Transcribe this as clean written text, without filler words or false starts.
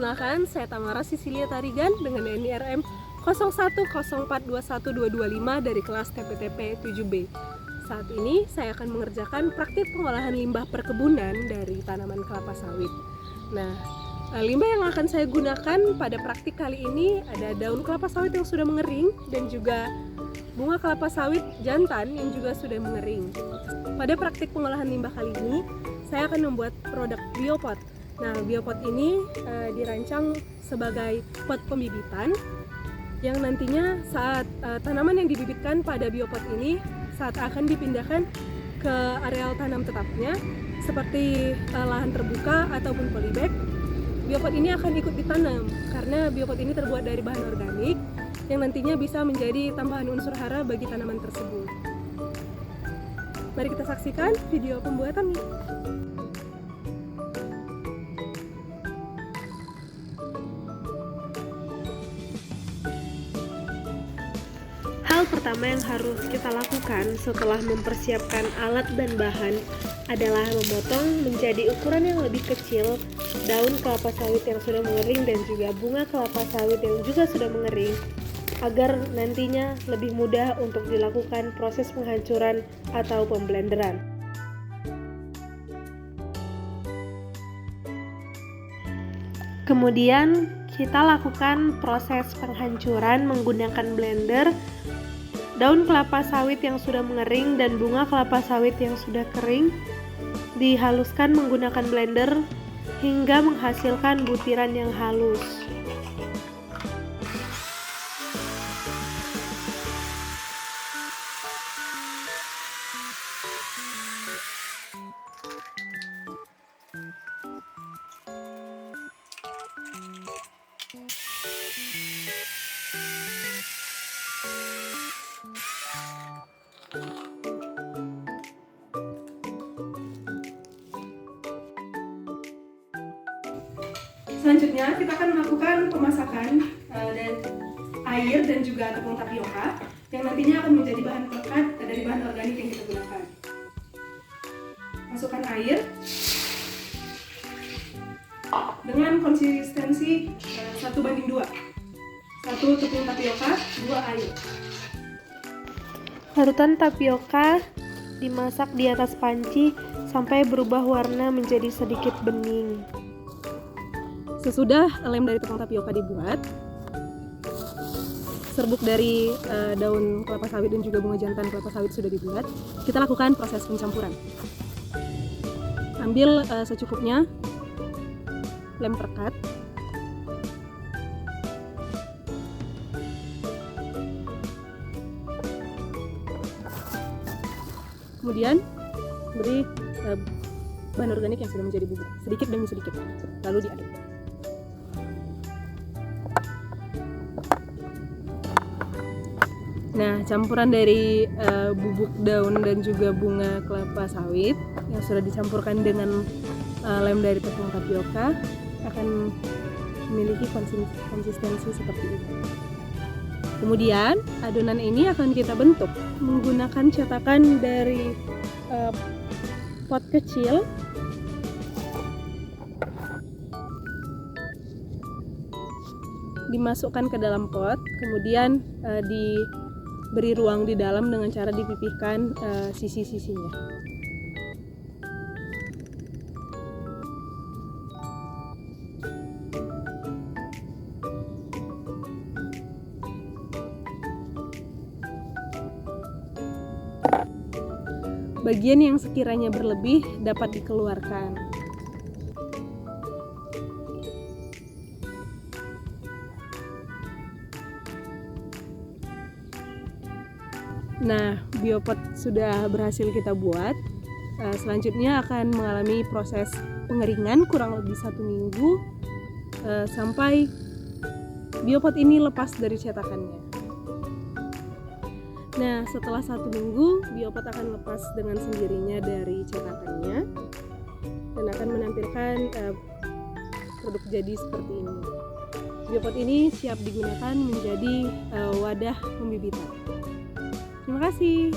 Perkenalkan, saya Tamara Sisilia Tarigan dengan NIRM 0104212225 dari kelas TPTP 7B. Saat ini saya akan mengerjakan praktik pengolahan limbah perkebunan dari tanaman kelapa sawit. Nah, limbah yang akan saya gunakan pada praktik kali ini ada daun kelapa sawit yang sudah mengering dan juga bunga kelapa sawit jantan yang juga sudah mengering. Pada praktik pengolahan limbah kali ini, saya akan membuat produk biopot. Nah, biopot ini dirancang sebagai pot pembibitan yang nantinya saat tanaman yang dibibitkan pada biopot ini saat akan dipindahkan ke areal tanam tetapnya seperti lahan terbuka ataupun polybag, biopot ini akan ikut ditanam karena biopot ini terbuat dari bahan organik yang nantinya bisa menjadi tambahan unsur hara bagi tanaman tersebut. Mari kita saksikan video pembuatannya. Hal pertama yang harus kita lakukan setelah mempersiapkan alat dan bahan adalah memotong menjadi ukuran yang lebih kecil daun kelapa sawit yang sudah mengering dan juga bunga kelapa sawit yang juga sudah mengering agar nantinya lebih mudah untuk dilakukan proses penghancuran atau pemblenderan. Kemudian kita lakukan proses penghancuran menggunakan blender. Daun kelapa sawit yang sudah mengering dan bunga kelapa sawit yang sudah kering dihaluskan menggunakan blender hingga menghasilkan butiran yang halus. Selanjutnya kita akan melakukan pemasakan dan air dan juga tepung tapioka yang nantinya akan menjadi bahan pelekat dari bahan organik yang kita gunakan. Masukkan air dengan konsistensi 1:2. 1 tepung tapioka, 2 air. Larutan tapioka dimasak di atas panci sampai berubah warna menjadi sedikit bening. Sesudah lem dari tepung tapioka dibuat, serbuk dari daun kelapa sawit dan juga bunga jantan kelapa sawit sudah dibuat, kita lakukan proses pencampuran. Ambil secukupnya lem perekat. Kemudian beri bahan organik yang sudah menjadi bubuk sedikit demi sedikit, lalu diaduk. Nah, campuran dari bubuk daun dan juga bunga kelapa sawit yang sudah dicampurkan dengan lem dari tepung tapioka akan memiliki konsistensi seperti ini. Kemudian adonan ini akan kita bentuk menggunakan cetakan dari pot kecil. Dimasukkan ke dalam pot, kemudian diberi ruang di dalam dengan cara dipipihkan sisi-sisinya. Bagian yang sekiranya berlebih dapat dikeluarkan. Nah, biopot sudah berhasil kita buat. Selanjutnya akan mengalami proses pengeringan kurang lebih 1 minggu sampai biopot ini lepas dari cetakannya. Nah, setelah 1 minggu, biopot akan lepas dengan sendirinya dari cetakannya dan akan menampilkan produk jadi seperti ini. Biopot ini siap digunakan menjadi wadah pembibitan. Terima kasih.